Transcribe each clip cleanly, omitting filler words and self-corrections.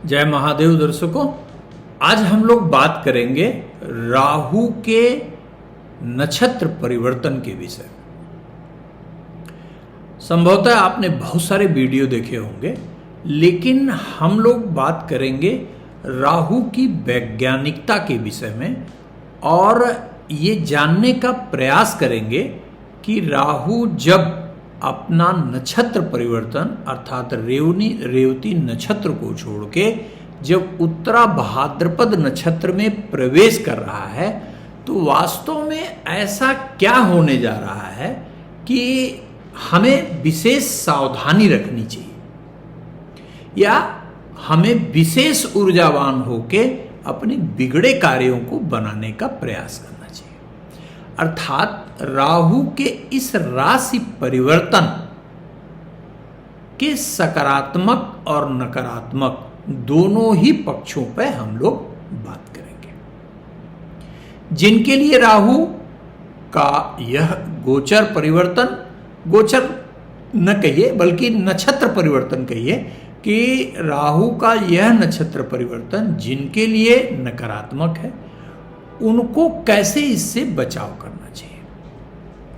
जय महादेव दर्शकों, आज हम लोग बात करेंगे राहु के नक्षत्र परिवर्तन के विषय में। संभवतः आपने बहुत सारे वीडियो देखे होंगे, लेकिन हम लोग बात करेंगे राहु की वैज्ञानिकता के विषय में और ये जानने का प्रयास करेंगे कि राहु जब अपना नक्षत्र परिवर्तन अर्थात रेवती नक्षत्र को छोड़ के जब उत्तरा भाद्रपद नक्षत्र में प्रवेश कर रहा है तो वास्तव में ऐसा क्या होने जा रहा है कि हमें विशेष सावधानी रखनी चाहिए या हमें विशेष ऊर्जावान होके अपने बिगड़े कार्यों को बनाने का प्रयास करना चाहिए। अर्थात राहु के इस राशि परिवर्तन के सकारात्मक और नकारात्मक दोनों ही पक्षों पर हम लोग बात करेंगे। जिनके लिए राहु का यह गोचर परिवर्तन, गोचर न कहिए बल्कि नक्षत्र परिवर्तन कहिए, कि राहु का यह नक्षत्र परिवर्तन जिनके लिए नकारात्मक है उनको कैसे इससे बचाव करना चाहिए।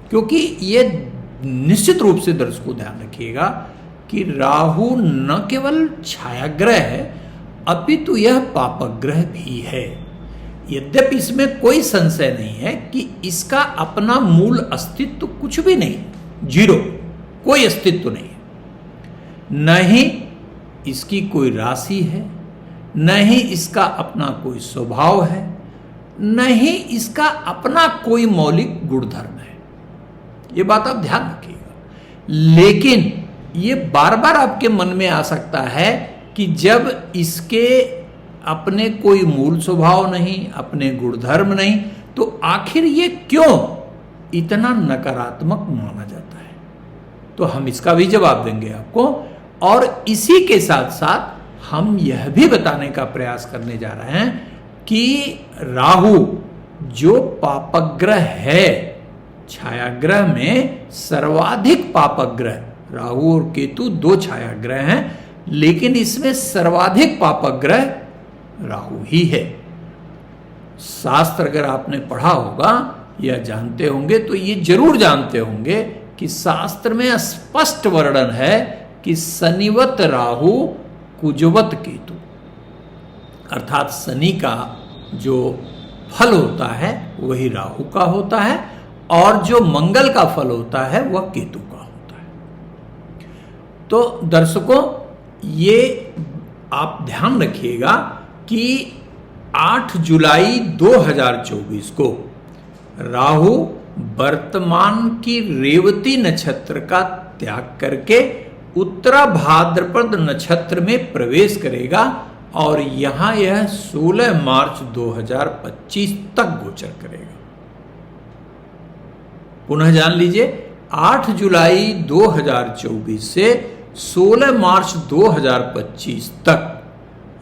क्योंकि ये निश्चित रूप से दर्शकों ध्यान रखिएगा कि राहु न केवल छायाग्रह है अपितु यह पापग्रह भी है। यद्यपि इसमें कोई संशय नहीं है कि इसका अपना मूल अस्तित्व कुछ भी नहीं, जीरो, कोई अस्तित्व नहीं है। न ही इसकी कोई राशि है, न ही इसका अपना कोई स्वभाव है, न ही इसका अपना कोई मौलिक गुणधर्म है। ये बात आप ध्यान रखिएगा। लेकिन ये बार बार आपके मन में आ सकता है कि जब इसके अपने कोई मूल स्वभाव नहीं, अपने गुणधर्म नहीं, तो आखिर ये क्यों इतना नकारात्मक माना जाता है। तो हम इसका भी जवाब देंगे आपको, और इसी के साथ साथ हम यह भी बताने का प्रयास करने जा रहे हैं कि राहु जो पापग्रह है, छायाग्रह में सर्वाधिक पापग्रह, राहु और केतु दो छायाग्रह हैं, लेकिन इसमें सर्वाधिक पापग्रह राहु ही है। शास्त्र अगर आपने पढ़ा होगा या जानते होंगे तो ये जरूर जानते होंगे कि शास्त्र में स्पष्ट वर्णन है कि शनिवत राहु कुजवत केतु, अर्थात शनि का जो फल होता है वही राहु का होता है और जो मंगल का फल होता है वह केतु का होता है। तो दर्शकों, ये आप ध्यान रखिएगा कि 8 जुलाई 2024 को राहु वर्तमान की रेवती नक्षत्र का त्याग करके उत्तरा भाद्रपद नक्षत्र में प्रवेश करेगा और यहां यह 16 मार्च 2025 तक गोचर करेगा। पुनः जान लीजिए, 8 जुलाई 2024 से 16 मार्च 2025 तक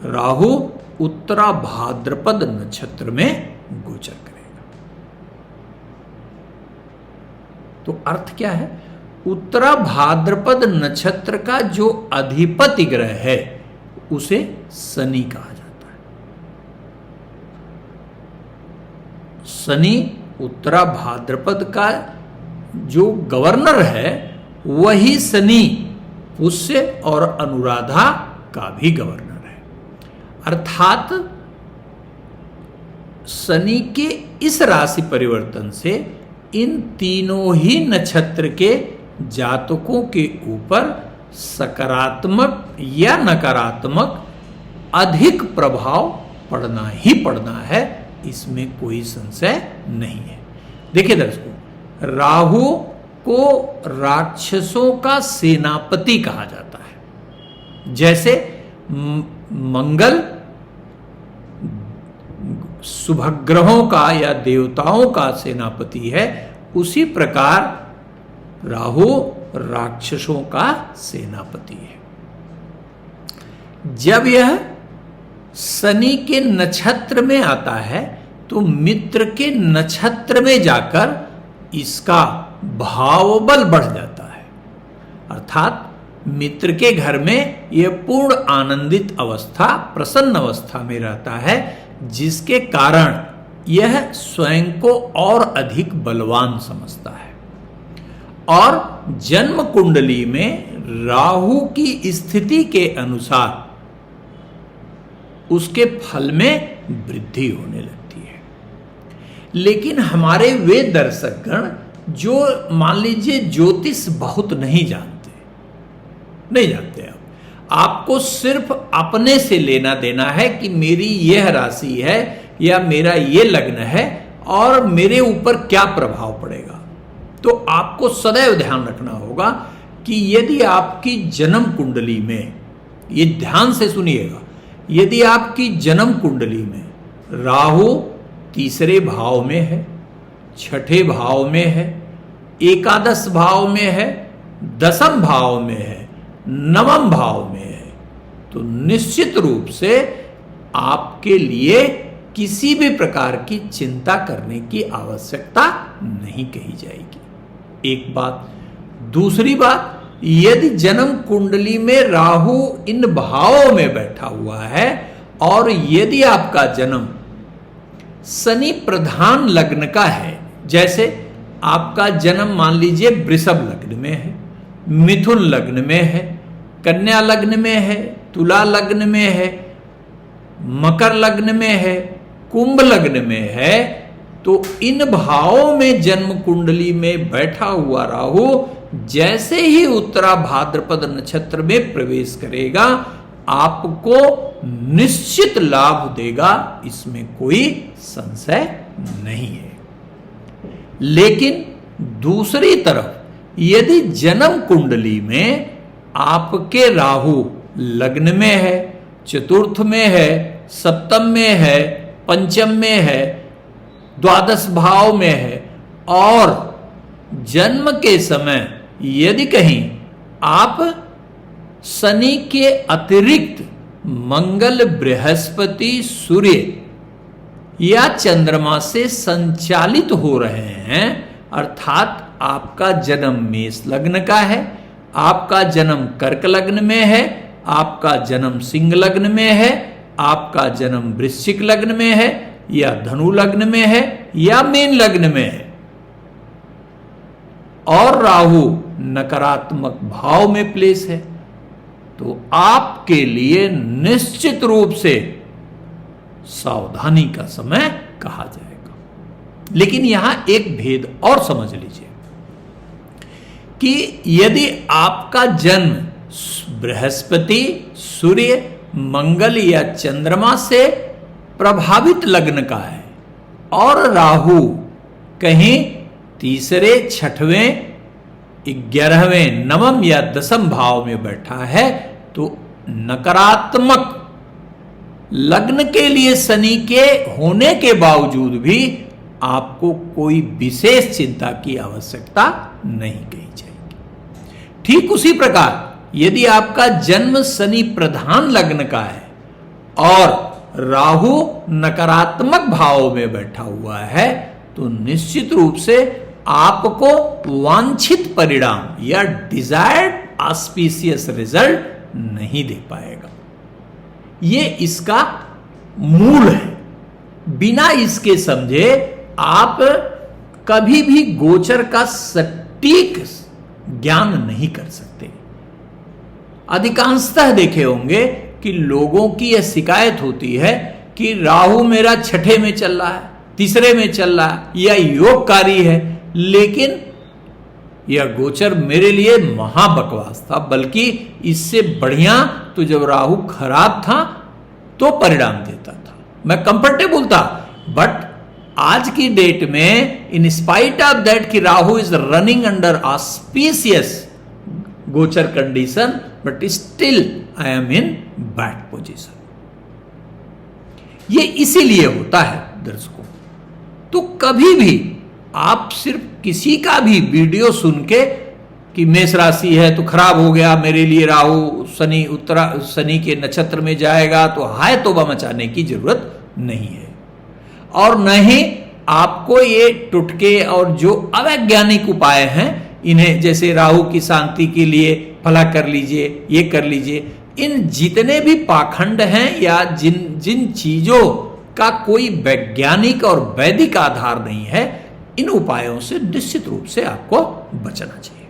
राहु उत्तरा भाद्रपद नक्षत्र में गोचर करेगा। तो अर्थ क्या है? उत्तरा भाद्रपद नक्षत्र का जो अधिपति ग्रह है उसे शनि कहा जाता है। शनि उत्तरा भाद्रपद का जो गवर्नर है वही शनि पुष्य और अनुराधा का भी गवर्नर है। अर्थात शनि के इस राशि परिवर्तन से इन तीनों ही नक्षत्र के जातकों के ऊपर सकारात्मक या नकारात्मक अधिक प्रभाव पड़ना ही पड़ना है, इसमें कोई संशय नहीं है। देखिए दर्शकों, राहु को राक्षसों का सेनापति कहा जाता है। जैसे मंगल शुभग्रहों का या देवताओं का सेनापति है, उसी प्रकार राहु राक्षसों का सेनापति है। जब यह शनि के नक्षत्र में आता है तो मित्र के नक्षत्र में जाकर इसका भावबल बढ़ जाता है। अर्थात मित्र के घर में यह पूर्ण आनंदित अवस्था, प्रसन्न अवस्था में रहता है, जिसके कारण यह स्वयं को और अधिक बलवान समझता है। और जन्म कुंडली में राहु की स्थिति के अनुसार उसके फल में वृद्धि होने लगती है। लेकिन हमारे वे दर्शकगण जो मान लीजिए ज्योतिष बहुत नहीं जानते आपको सिर्फ अपने से लेना देना है कि मेरी यह राशि है या मेरा ये लग्न है और मेरे ऊपर क्या प्रभाव पड़ेगा। तो आपको सदैव ध्यान रखना होगा कि यदि आपकी जन्म कुंडली में, ये ध्यान से सुनिएगा, यदि आपकी जन्म कुंडली में राहु तीसरे भाव में है, छठे भाव में है, एकादश भाव में है, दसम भाव में है, नवम भाव में है, तो निश्चित रूप से आपके लिए किसी भी प्रकार की चिंता करने की आवश्यकता नहीं कही जाएगी। एक बात। दूसरी बात, यदि जन्म कुंडली में राहु इन भावों में बैठा हुआ है और यदि आपका जन्म शनि प्रधान लग्न का है, जैसे आपका जन्म मान लीजिए वृषभ लग्न में है, मिथुन लग्न में है, कन्या लग्न में है, तुला लग्न में है, मकर लग्न में है, कुंभ लग्न में है, तो इन भावों में जन्म कुंडली में बैठा हुआ राहु जैसे ही उत्तरा भाद्रपद नक्षत्र में प्रवेश करेगा आपको निश्चित लाभ देगा, इसमें कोई संशय नहीं है। लेकिन दूसरी तरफ यदि जन्म कुंडली में आपके राहु लग्न में है, चतुर्थ में है, सप्तम में है, पंचम में है, द्वादश भाव में है और जन्म के समय यदि कहीं आप शनि के अतिरिक्त मंगल, बृहस्पति, सूर्य या चंद्रमा से संचालित हो रहे हैं, अर्थात आपका जन्म मेष लग्न का है, आपका जन्म कर्क लग्न में है, आपका जन्म सिंह लग्न में है, आपका जन्म वृश्चिक लग्न में है या धनु लग्न में है या मीन लग्न में है और राहु नकारात्मक भाव में प्लेस है, तो आपके लिए निश्चित रूप से सावधानी का समय कहा जाएगा। लेकिन यहां एक भेद और समझ लीजिए कि यदि आपका जन्म बृहस्पति, सूर्य, मंगल या चंद्रमा से प्रभावित लग्न का है और राहु कहीं तीसरे, छठवें, 11वें, नवम या दसम भाव में बैठा है, तो नकारात्मक लग्न के लिए शनि के होने के बावजूद भी आपको कोई विशेष चिंता की आवश्यकता नहीं कही जाएगी। ठीक उसी प्रकार यदि आपका जन्म शनि प्रधान लग्न का है और राहु नकारात्मक भाव में बैठा हुआ है, तो निश्चित रूप से आपको वांछित परिणाम या डिजायर्ड ऑस्पिशियस रिजल्ट नहीं दे पाएगा। ये इसका मूल है। बिना इसके समझे आप कभी भी गोचर का सटीक ज्ञान नहीं कर सकते। अधिकांशतः देखे होंगे कि लोगों की यह शिकायत होती है कि राहु मेरा छठे में चल रहा है, तीसरे में चल रहा है या योगकारी है, लेकिन यह गोचर मेरे लिए महाबकवास था, बल्कि इससे बढ़िया तो जब राहु खराब था तो परिणाम देता था, मैं कंफर्टेबल था। बट आज की डेट में इन स्पाइट ऑफ दैट कि Rahu is running under auspicious गोचर condition, but still I am in bad position. ये इसीलिए होता है दर्शकों। तो कभी भी आप सिर्फ किसी का भी वीडियो सुन के कि मेष राशि है तो खराब हो गया मेरे लिए, राहु शनि उत्तरा शनि के नक्षत्र में जाएगा, तो हाय तौबा मचाने की जरूरत नहीं है। और न ही आपको ये टुटके और जो अवैज्ञानिक उपाय हैं, इन्हें जैसे राहु की शांति के लिए फला कर लीजिए, ये कर लीजिए, इन जितने भी पाखंड हैं या जिन जिन चीजों का कोई वैज्ञानिक और वैदिक आधार नहीं है, इन उपायों से निश्चित रूप से आपको बचना चाहिए।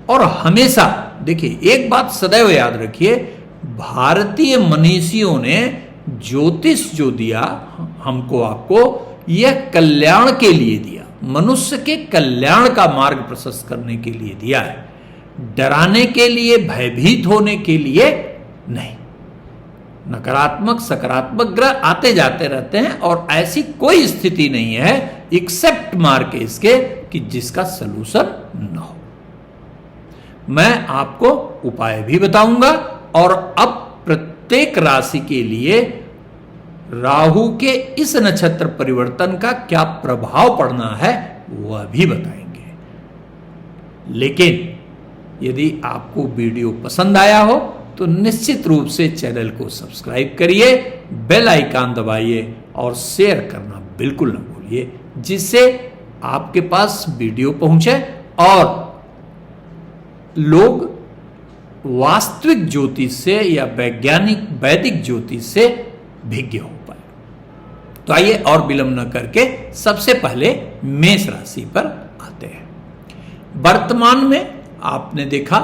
और हमेशा देखिए, एक बात सदैव याद रखिए, भारतीय मनीषियों ने ज्योतिष जो दिया हमको आपको, यह कल्याण के लिए दिया, मनुष्य के कल्याण का मार्ग प्रशस्त करने के लिए दिया है, डराने के लिए, भयभीत होने के लिए नहीं। नकारात्मक सकारात्मक ग्रह आते जाते रहते हैं और ऐसी कोई स्थिति नहीं है एक्सेप्ट मार्क इसके कि जिसका सलूशन न हो। मैं आपको उपाय भी बताऊंगा और अब प्रत्येक राशि के लिए राहु के इस नक्षत्र परिवर्तन का क्या प्रभाव पड़ना है वह भी बताएंगे। लेकिन यदि आपको वीडियो पसंद आया हो तो निश्चित रूप से चैनल को सब्सक्राइब करिए, बेल आइकन दबाइए और शेयर करना बिल्कुल न भूलिए, जिससे आपके पास वीडियो पहुंचे और लोग वास्तविक ज्योतिष से या वैज्ञानिक वैदिक ज्योतिष से भिज्ञ हो पाए। तो आइए और विलंब न करके सबसे पहले मेष राशि पर आते हैं। वर्तमान में आपने देखा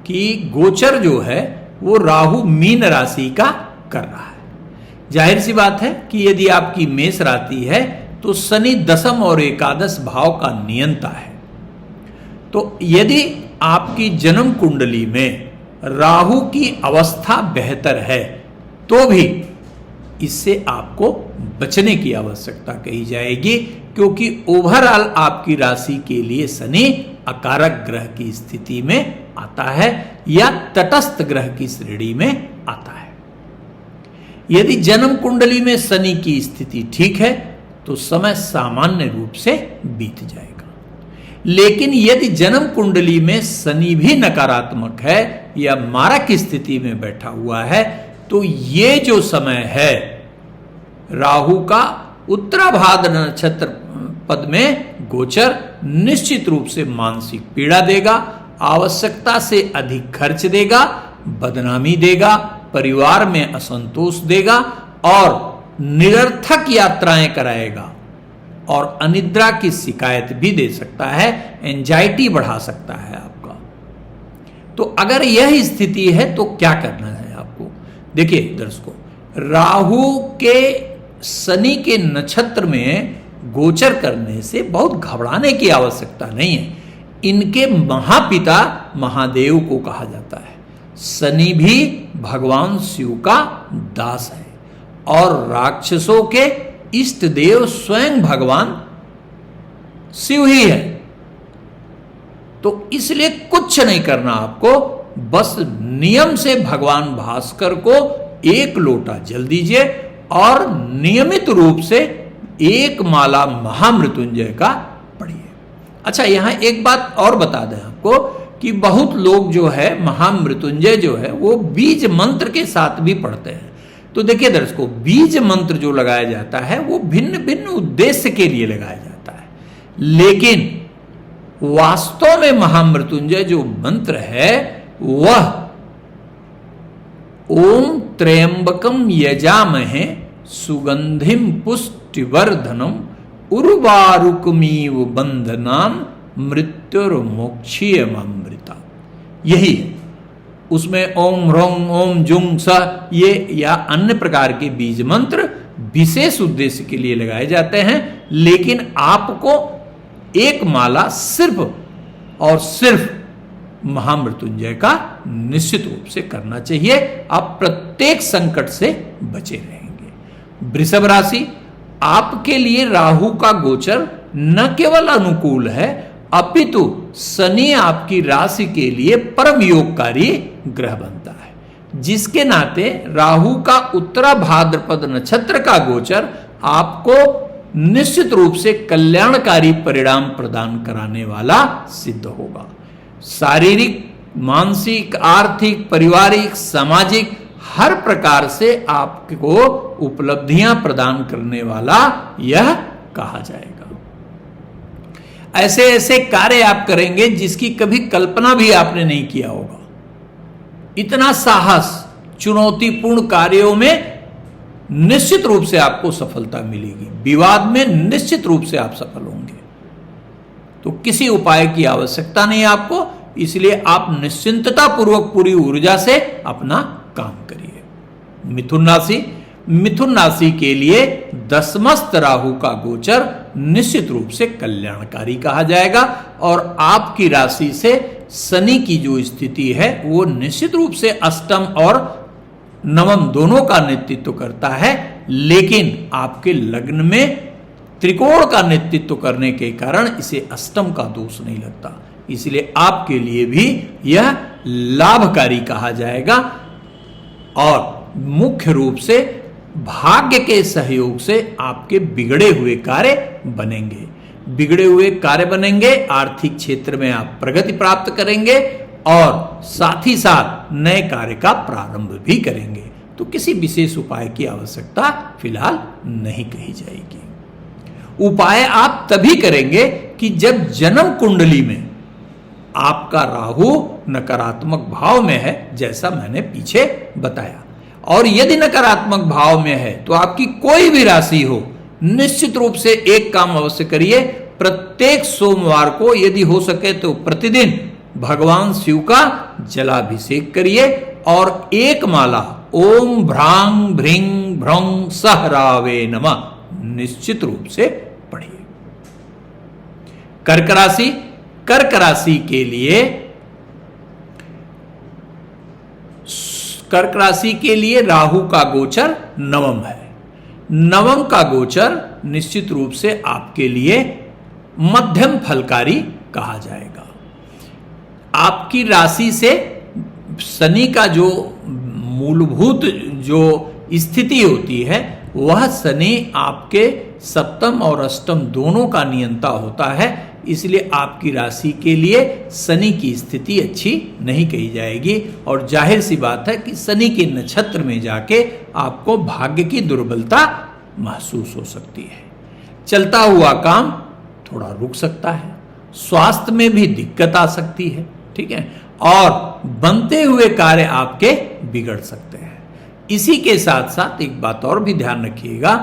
कि गोचर जो है वो राहु मीन राशि का कर रहा है। जाहिर सी बात है कि यदि आपकी मेष राशि है तो शनि दशम और एकादश भाव का नियंता है। तो यदि आपकी जन्म कुंडली में राहु की अवस्था बेहतर है तो भी इससे आपको बचने की आवश्यकता कही जाएगी, क्योंकि ओवरऑल आपकी राशि के लिए शनि अकारक ग्रह की स्थिति में आता है या तटस्थ ग्रह की श्रेणी में आता है। यदि जन्म कुंडली में शनि की स्थिति ठीक है तो समय सामान्य रूप से बीत जाएगा। लेकिन यदि जन्म कुंडली में शनि भी नकारात्मक है या मारक की स्थिति में बैठा हुआ है तो ये जो समय है राहु का उत्तराभाद्र नक्षत्र पद में गोचर निश्चित रूप से मानसिक पीड़ा देगा, आवश्यकता से अधिक खर्च देगा, बदनामी देगा, परिवार में असंतोष देगा और निरर्थक यात्राएं कराएगा और अनिद्रा की शिकायत भी दे सकता है, एंजाइटी बढ़ा सकता है आपका। तो अगर यह स्थिति है तो क्या करना है आपको? देखिए दर्शकों, राहु के शनि के नक्षत्र में गोचर करने से बहुत घबराने की आवश्यकता नहीं है। इनके महापिता महादेव को कहा जाता है। शनि भी भगवान शिव का दास है और राक्षसों के इष्ट देव स्वयं भगवान शिव ही है। तो इसलिए कुछ नहीं करना आपको, बस नियम से भगवान भास्कर को एक लोटा जल दीजिए और नियमित रूप से एक माला महामृत्युंजय का पढ़िए। अच्छा, यहां एक बात और बता दें आपको कि बहुत लोग जो है महामृत्युंजय जो है वो बीज मंत्र के साथ भी पढ़ते हैं। तो देखिए दर्शकों, बीज मंत्र जो लगाया जाता है वो भिन्न भिन्न उद्देश्य के लिए लगाया जाता है, लेकिन वास्तव में महामृत्युंजय जो मंत्र है वह ओम त्र्यंबकम यजामहे सुगंधिम पुष्टिवर्धनम उर्वारुकमीव बंधनान मृत्युर्मोक्षीयमृता, यही है। उसमें ओम ह्रौं ओम जुंग स ये या अन्य प्रकार के बीज मंत्र विशेष उद्देश्य के लिए लगाए जाते हैं, लेकिन आपको एक माला सिर्फ और सिर्फ महामृत्युंजय का निश्चित रूप से करना चाहिए। आप प्रत्येक संकट से बचे रहेंगे। वृषभ राशि, आपके लिए राहु का गोचर न केवल अनुकूल है अपितु शनि आपकी राशि के लिए परम योगकारी ग्रह बनता है, जिसके नाते राहु का उत्तरा भाद्रपद नक्षत्र का गोचर आपको निश्चित रूप से कल्याणकारी परिणाम प्रदान कराने वाला सिद्ध होगा। शारीरिक, मानसिक, आर्थिक, पारिवारिक, सामाजिक हर प्रकार से आपको उपलब्धियां प्रदान करने वाला यह कहा जाएगा। ऐसे ऐसे कार्य आप करेंगे जिसकी कभी कल्पना भी आपने नहीं किया होगा। इतना साहस, चुनौतीपूर्ण कार्यों में निश्चित रूप से आपको सफलता मिलेगी। विवाद में निश्चित रूप से आप सफल होंगे। तो किसी उपाय की आवश्यकता नहीं आपको, इसलिए आप निश्चिंतता पूर्वक पूरी ऊर्जा से अपना काम करिए। मिथुन राशि के लिए दशमस्त राहु का गोचर निश्चित रूप से कल्याणकारी कहा जाएगा और आपकी राशि से शनि की जो स्थिति है वो निश्चित रूप से अष्टम और नवम दोनों का नेतृत्व करता है, लेकिन आपके लग्न में त्रिकोण का नेतृत्व करने के कारण इसे अष्टम का दोष नहीं लगता, इसलिए आपके लिए भी यह लाभकारी कहा जाएगा। और मुख्य रूप से भाग्य के सहयोग से आपके बिगड़े हुए कार्य बनेंगे। बिगड़े हुए कार्य बनेंगे, आर्थिक क्षेत्र में आप प्रगति प्राप्त करेंगे और साथ ही साथ नए कार्य का प्रारंभ भी करेंगे। तो किसी विशेष उपाय की आवश्यकता फिलहाल नहीं कही जाएगी। उपाय आप तभी करेंगे कि जब जन्म कुंडली में आपका राहु नकारात्मक भाव में है, जैसा मैंने पीछे बताया। और यदि नकारात्मक भाव में है तो आपकी कोई भी राशि हो, निश्चित रूप से एक काम अवश्य करिए। प्रत्येक सोमवार को यदि हो सके तो प्रतिदिन भगवान शिव का जलाभिषेक करिए और एक माला ओम भ्रांग भ्रिंग भ्रंग सहरावे नमः निश्चित रूप से पढ़िए। कर्क राशि के लिए कर्क राशि के लिए राहु का गोचर नवम है। नवम का गोचर निश्चित रूप से आपके लिए मध्यम फलकारी कहा जाएगा। आपकी राशि से शनि का जो मूलभूत जो स्थिति होती है वह शनि आपके सप्तम और अष्टम दोनों का नियंता होता है, इसलिए आपकी राशि के लिए शनि की स्थिति अच्छी नहीं कही जाएगी। और जाहिर सी बात है कि शनि के नक्षत्र में जाके आपको भाग्य की दुर्बलता महसूस हो सकती है। चलता हुआ काम थोड़ा रुक सकता है, स्वास्थ्य में भी दिक्कत आ सकती है, ठीक है, और बनते हुए कार्य आपके बिगड़ सकते हैं। इसी के साथ साथ एक बात और भी ध्यान रखिएगा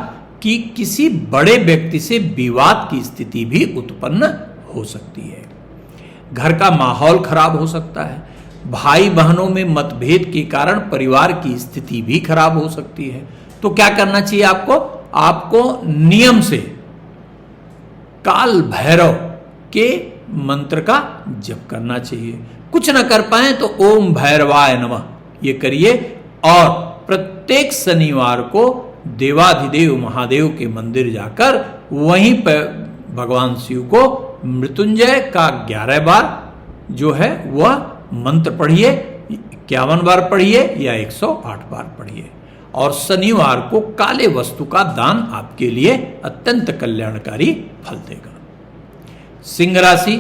कि किसी बड़े व्यक्ति से विवाद की स्थिति भी उत्पन्न हो सकती है। घर का माहौल खराब हो सकता है। भाई बहनों में मतभेद के कारण परिवार की स्थिति भी खराब हो सकती है। तो क्या करना चाहिए आपको नियम से काल भैरव के मंत्र का जप करना चाहिए। कुछ न कर पाए तो ओम भैरवाय नमः ये करिए और प्रत्येक शनिवार को देवाधिदेव महादेव के मंदिर जाकर वहीं पर भगवान शिव को मृत्युंजय का 11 बार जो है वह मंत्र पढ़िए, 51 बार पढ़िए या 108 बार पढ़िए। और शनिवार को काले वस्तु का दान आपके लिए अत्यंत कल्याणकारी फल देगा। सिंह राशि,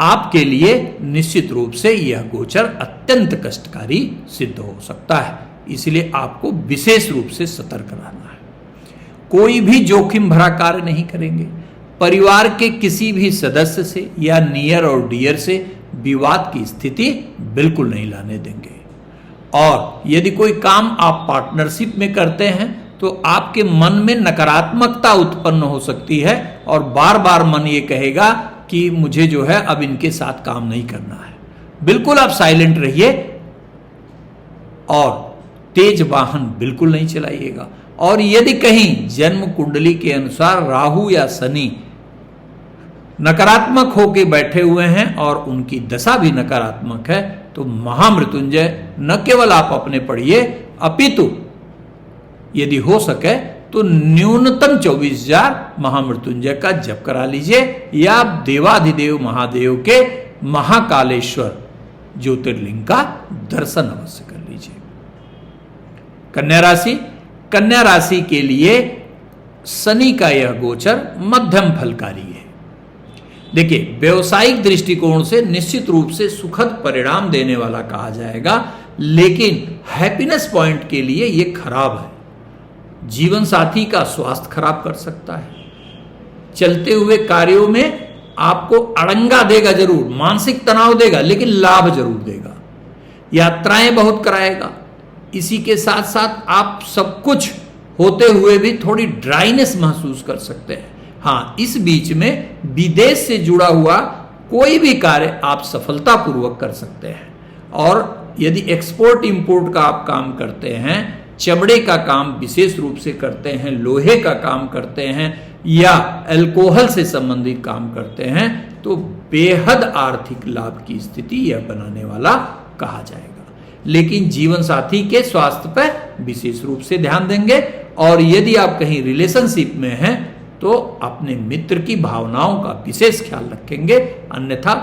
आपके लिए निश्चित रूप से यह गोचर अत्यंत कष्टकारी सिद्ध हो सकता है, इसलिए आपको विशेष रूप से सतर्क रहना है। कोई भी जोखिम भरा कार्य नहीं करेंगे। परिवार के किसी भी सदस्य से या नियर और डियर से विवाद की स्थिति बिल्कुल नहीं लाने देंगे। और यदि कोई काम आप पार्टनरशिप में करते हैं तो आपके मन में नकारात्मकता उत्पन्न हो सकती है और बार बार मन ये कहेगा कि मुझे जो है अब इनके साथ काम नहीं करना है। बिल्कुल आप साइलेंट रहिए और तेज वाहन बिल्कुल नहीं चलाइएगा। और यदि कहीं जन्म कुंडली के अनुसार राहु या शनि नकारात्मक होकर बैठे हुए हैं और उनकी दशा भी नकारात्मक है तो महामृत्युंजय न केवल आप अपने पढ़िए अपितु यदि हो सके तो न्यूनतम 24,000 महामृत्युंजय का जप करा लीजिए या देवाधिदेव महादेव के महाकालेश्वर ज्योतिर्लिंग का दर्शन अवश्य कर लीजिए। कन्या राशि के लिए शनि का यह गोचर मध्यम फलकारी है। देखिए, व्यवसायिक दृष्टिकोण से निश्चित रूप से सुखद परिणाम देने वाला कहा जाएगा, लेकिन हैप्पीनेस पॉइंट के लिए यह खराब है। जीवन साथी का स्वास्थ्य खराब कर सकता है। चलते हुए कार्यों में आपको अड़ंगा देगा जरूर, मानसिक तनाव देगा, लेकिन लाभ जरूर देगा। यात्राएं बहुत कराएगा। इसी के साथ साथ आप सब कुछ होते हुए भी थोड़ी ड्राइनेस महसूस कर सकते हैं। हाँ, इस बीच में विदेश से जुड़ा हुआ कोई भी कार्य आप सफलतापूर्वक कर सकते हैं। और यदि एक्सपोर्ट इंपोर्ट का आप काम करते हैं, चमड़े का काम विशेष रूप से करते हैं, लोहे का काम करते हैं या अल्कोहल से संबंधित काम करते हैं, तो बेहद आर्थिक लाभ की स्थिति यह बनाने वाला कहा जाएगा। लेकिन जीवन साथी के स्वास्थ्य पर विशेष रूप से ध्यान देंगे। और यदि आप कहीं रिलेशनशिप में हैं तो अपने मित्र की भावनाओं का विशेष ख्याल रखेंगे, अन्यथा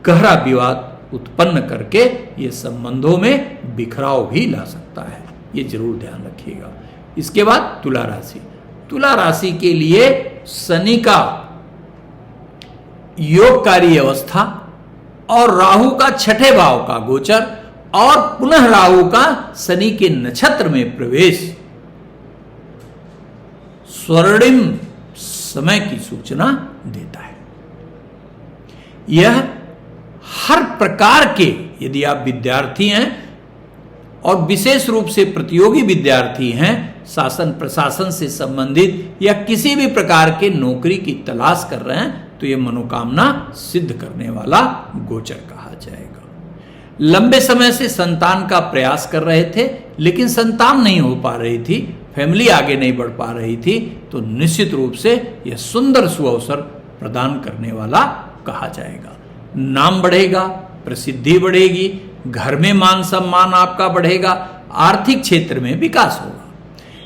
गहरा विवाद उत्पन्न करके ये संबंधों में बिखराव भी ला सकता है। ये जरूर ध्यान रखिएगा। इसके बाद तुला राशि। तुला राशि के लिए शनि का योगकारी अवस्था और राहु का छठे भाव का गोचर और पुनः राहु का शनि के नक्षत्र में प्रवेश स्वर्णिम समय की सूचना देता है। यह हर प्रकार के, यदि आप विद्यार्थी हैं और विशेष रूप से प्रतियोगी विद्यार्थी हैं, शासन प्रशासन से संबंधित या किसी भी प्रकार के नौकरी की तलाश कर रहे हैं, तो यह मनोकामना सिद्ध करने वाला गोचर कहा जाएगा। लंबे समय से संतान का प्रयास कर रहे थे लेकिन संतान नहीं हो पा रही थी, फैमिली आगे नहीं बढ़ पा रही थी, तो निश्चित रूप से यह सुंदर सुअवसर प्रदान करने वाला कहा जाएगा। नाम बढ़ेगा, प्रसिद्धि बढ़ेगी, घर में मान सम्मान आपका बढ़ेगा, आर्थिक क्षेत्र में विकास होगा।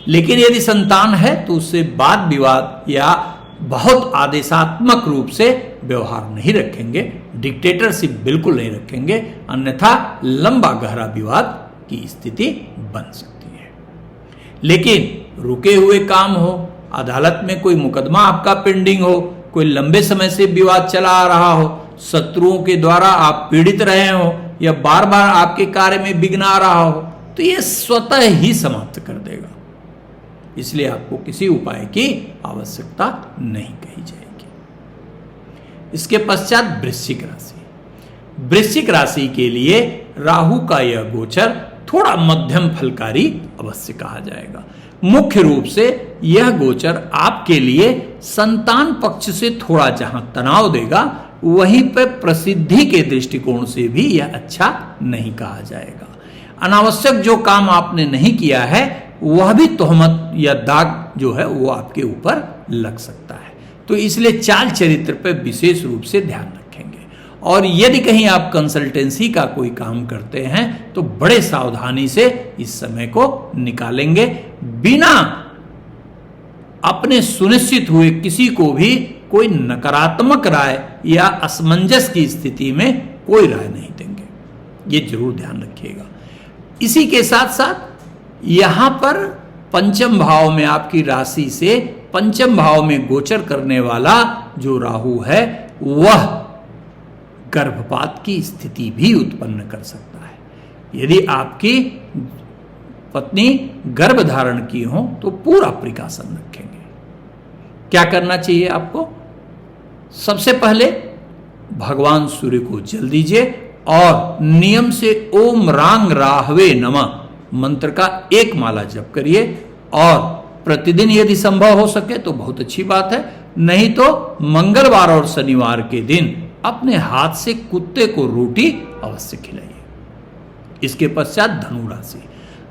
लेकिन यदि संतान है तो उससे वाद विवाद या बहुत आदेशात्मक रूप से व्यवहार नहीं रखेंगे, डिक्टेटरशिप बिल्कुल नहीं रखेंगे, अन्यथा लंबा गहरा विवाद की स्थिति बन सकती है। लेकिन रुके हुए काम हो, अदालत में कोई मुकदमा आपका पेंडिंग हो, कोई लंबे समय से विवाद चला आ रहा हो, शत्रुओं के द्वारा आप पीड़ित रहे हो या बार बार आपके कार्य में विघ्न आ रहा हो, तो यह स्वतः ही समाप्त कर देगा। इसलिए आपको किसी उपाय की आवश्यकता नहीं कही जाएगी। इसके पश्चात वृश्चिक राशि। वृश्चिक राशि के लिए राहु का यह गोचर थोड़ा मध्यम फलकारी अवश्य कहा जाएगा। मुख्य रूप से यह गोचर आपके लिए संतान पक्ष से थोड़ा जहां तनाव देगा, वहीं पर प्रसिद्धि के दृष्टिकोण से भी यह अच्छा नहीं कहा जाएगा। अनावश्यक जो काम आपने नहीं किया है वह भी तोहमत या दाग जो है वो आपके ऊपर लग सकता है। तो इसलिए चाल चरित्र पर विशेष रूप से ध्यान रखेंगे। और यदि कहीं आप कंसल्टेंसी का कोई काम करते हैं तो बड़े सावधानी से इस समय को निकालेंगे, बिना अपने सुनिश्चित हुए किसी को भी कोई नकारात्मक राय या असमंजस की स्थिति में कोई राय नहीं देंगे। ये जरूर ध्यान रखिएगा। इसी के साथ साथ यहां पर पंचम भाव में आपकी राशि से पंचम भाव में गोचर करने वाला जो राहु है वह गर्भपात की स्थिति भी उत्पन्न कर सकता है। यदि आपकी पत्नी गर्भ धारण की हो तो पूरा प्रिकॉशन रखेंगे। क्या करना चाहिए आपको? सबसे पहले भगवान सूर्य को जल दीजिए और नियम से ओम रांग राहवे नमः मंत्र का एक माला जप करिए। और प्रतिदिन यदि संभव हो सके तो बहुत अच्छी बात है, नहीं तो मंगलवार और शनिवार के दिन अपने हाथ से कुत्ते को रोटी अवश्य खिलाइए। इसके पश्चात धनु राशि।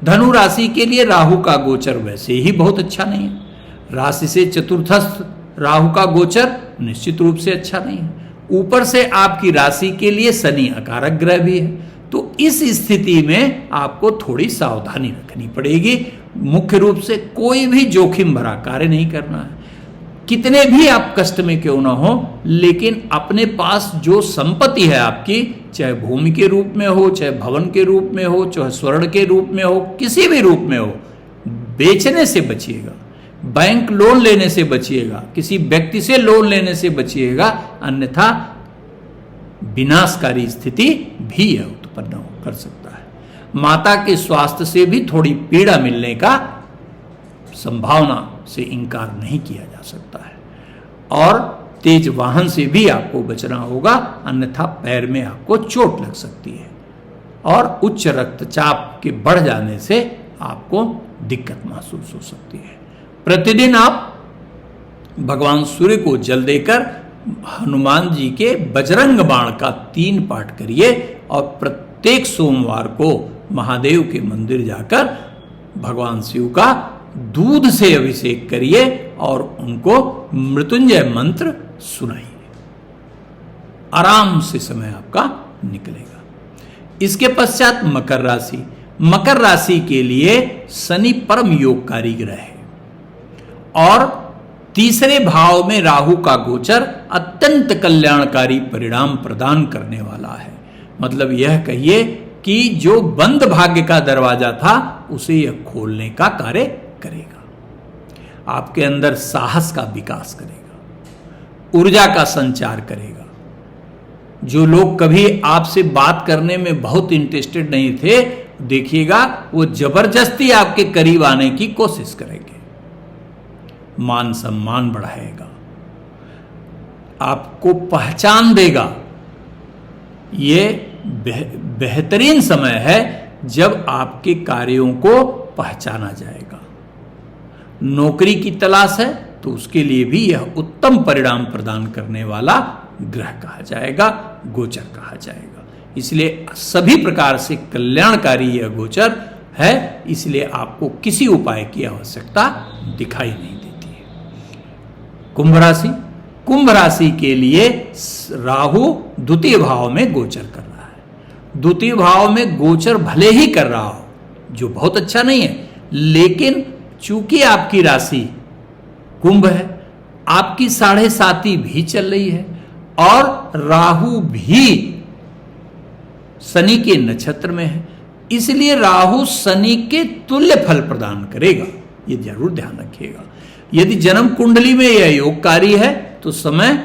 धनु राशि के लिए राहु का गोचर वैसे ही बहुत अच्छा नहीं है। राशि से चतुर्थस्थ राहु का गोचर निश्चित रूप से अच्छा नहीं है। ऊपर से आपकी राशि के लिए शनि अकारक ग्रह भी है, तो इस स्थिति में आपको थोड़ी सावधानी रखनी पड़ेगी। मुख्य रूप से कोई भी जोखिम भरा कार्य नहीं करना है, कितने भी आप कष्ट में क्यों ना हो, लेकिन अपने पास जो संपत्ति है आपकी, चाहे भूमि के रूप में हो, चाहे भवन के रूप में हो, चाहे स्वर्ण के रूप में हो, किसी भी रूप में हो, बेचने से बचिएगा, बैंक लोन लेने से बचिएगा, किसी व्यक्ति से लोन लेने से बचिएगा, अन्यथा विनाशकारी स्थिति भी यह उत्पन्न कर सकता है। माता के स्वास्थ्य से भी थोड़ी पीड़ा मिलने का संभावना से इनकार नहीं किया जा सकता है। और तेज वाहन से भी आपको बचना होगा, अन्यथा पैर में आपको चोट लग सकती है। और उच्च रक्तचाप के बढ़ जाने से आपको दिक्कत महसूस हो सकती है। प्रतिदिन आप भगवान सूर्य को जल देकर हनुमान जी के बजरंग बाण का 3 पाठ करिए और प्रत्येक सोमवार को महादेव के मंदिर जाकर भगवान शिव का दूध से अभिषेक करिए और उनको मृत्युंजय मंत्र सुनाइए। आराम से समय आपका निकलेगा। इसके पश्चात मकर राशि। मकर राशि के लिए शनि परम योगकारी ग्रह है और तीसरे भाव में राहु का गोचर अत्यंत कल्याणकारी परिणाम प्रदान करने वाला है। मतलब यह कहिए कि जो बंद भाग्य का दरवाजा था उसे यह खोलने का कार्य करेगा। आपके अंदर साहस का विकास करेगा, ऊर्जा का संचार करेगा। जो लोग कभी आपसे बात करने में बहुत इंटरेस्टेड नहीं थे, देखिएगा वो जबरदस्ती आपके करीब आने की कोशिश करेंगे। मान सम्मान बढ़ाएगा, आपको पहचान देगा। ये बेहतरीन समय है जब आपके कार्यों को पहचाना जाएगा। नौकरी की तलाश है तो उसके लिए भी यह उत्तम परिणाम प्रदान करने वाला ग्रह कहा जाएगा, गोचर कहा जाएगा। इसलिए सभी प्रकार से कल्याणकारी यह गोचर है, इसलिए आपको किसी उपाय की आवश्यकता दिखाई नहीं देती है। कुंभ राशि। कुंभ राशि के लिए राहु द्वितीय भाव में गोचर कर रहा है। द्वितीय भाव में गोचर भले ही कर रहा हो, जो बहुत अच्छा नहीं है, लेकिन चूंकि आपकी राशि कुंभ है, आपकी 7.5 भी चल रही है और राहु भी शनि के नक्षत्र में है, इसलिए राहु शनि के तुल्य फल प्रदान करेगा। ये जरूर ध्यान रखिएगा। यदि जन्म कुंडली में यह योगकारी है तो समय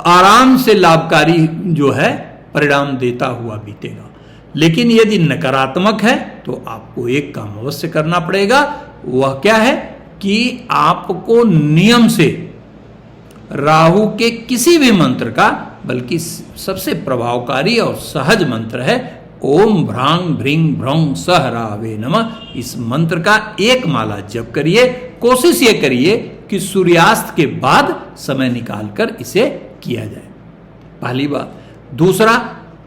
आराम से लाभकारी जो है परिणाम देता हुआ बीतेगा। लेकिन यदि नकारात्मक है तो आपको एक काम अवश्य करना पड़ेगा। वह क्या है कि आपको नियम से राहु के किसी भी मंत्र का, बल्कि सबसे प्रभावकारी और सहज मंत्र है ओम भ्रांग भ्रिंग भ्रौं सह रावे नमः। इस मंत्र का एक माला जप करिए। कोशिश ये करिए कि सूर्यास्त के बाद समय निकालकर इसे किया जाए, पहली बात। दूसरा,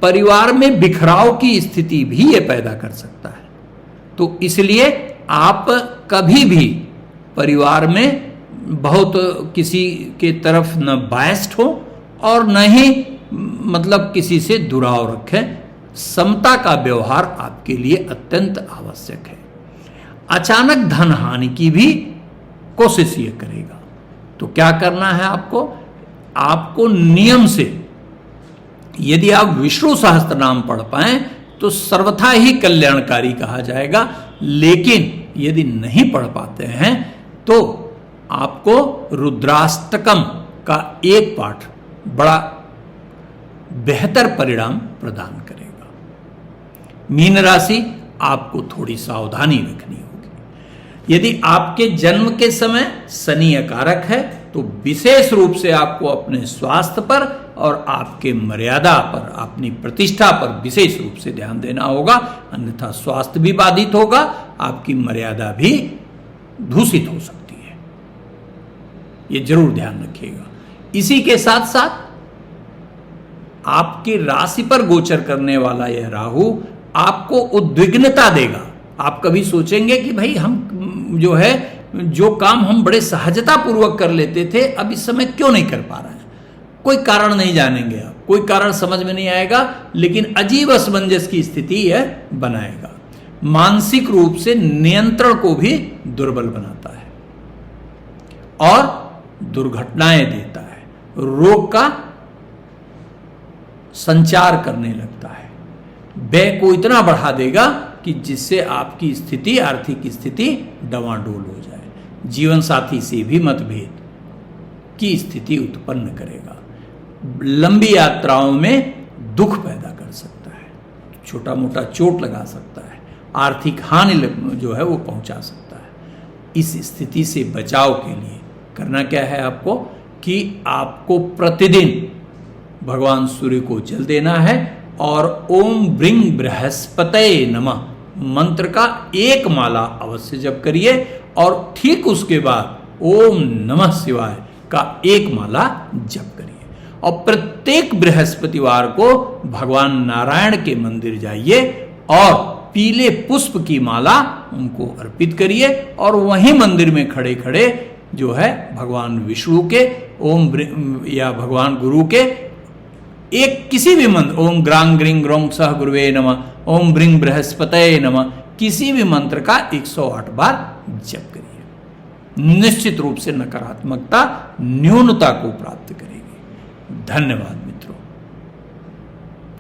परिवार में बिखराव की स्थिति भी ये पैदा कर सकता है, तो इसलिए आप कभी भी परिवार में बहुत किसी के तरफ न बायस्ड हो और न ही मतलब किसी से दुराव रखें। समता का व्यवहार आपके लिए अत्यंत आवश्यक है। अचानक धन हानि की भी कोशिश ये करेगा। तो क्या करना है आपको नियम से, यदि आप विष्णु सहस्त्र नाम पढ़ पाएं तो सर्वथा ही कल्याणकारी कहा जाएगा। लेकिन यदि नहीं पढ़ पाते हैं तो आपको रुद्राष्टकम का एक पाठ बड़ा बेहतर परिणाम प्रदान करेगा। मीन राशि, आपको थोड़ी सावधानी रखनी होगी। यदि आपके जन्म के समय शनि अकारक है तो विशेष रूप से आपको अपने स्वास्थ्य पर और आपके मर्यादा पर, अपनी प्रतिष्ठा पर विशेष रूप से ध्यान देना होगा, अन्यथा स्वास्थ्य भी बाधित होगा, आपकी मर्यादा भी दूषित हो सकती है। ये जरूर ध्यान रखिएगा। इसी के साथ साथ आपकी राशि पर गोचर करने वाला यह राहु आपको उद्विग्नता देगा। आप कभी सोचेंगे कि भाई हम जो काम हम बड़े सहजता पूर्वक कर लेते थे, अब इस समय क्यों नहीं कर पा रहे हैं। कोई कारण नहीं जानेंगे आप, कोई कारण समझ में नहीं आएगा, लेकिन अजीब असमंजस की स्थिति यह बनाएगा। मानसिक रूप से नियंत्रण को भी दुर्बल बनाता है और दुर्घटनाएं देता है, रोग का संचार करने लगता है, व्यय को इतना बढ़ा देगा कि जिससे आपकी स्थिति, आर्थिक स्थिति डवाडोल हो जाए। जीवन साथी से भी मतभेद की स्थिति उत्पन्न करेगा। लंबी यात्राओं में दुख पैदा कर सकता है, छोटा मोटा चोट लगा सकता है, आर्थिक हानि जो है वो पहुंचा सकता है। इस स्थिति से बचाव के लिए करना क्या है आपको कि आपको प्रतिदिन भगवान सूर्य को जल देना है और ओम ब्रिंग बृहस्पतये नमः मंत्र का एक माला अवश्य जप करिए और ठीक उसके बाद ओम नमः शिवाय का एक माला जप करिए। और प्रत्येक बृहस्पतिवार को भगवान नारायण के मंदिर जाइए और पीले पुष्प की माला उनको अर्पित करिए और वहीं मंदिर में खड़े खड़े जो है भगवान विष्णु के या भगवान गुरु के एक किसी भी मंत्र, ओम ग्रांग ग्रिंग ग्रोंग सह गुरुवे नमः, ओम ब्रिंग बृहस्पतये नमः, किसी भी मंत्र का 108 बार जप करिए। निश्चित रूप से नकारात्मकता न्यूनता को प्राप्त करेगी। धन्यवाद।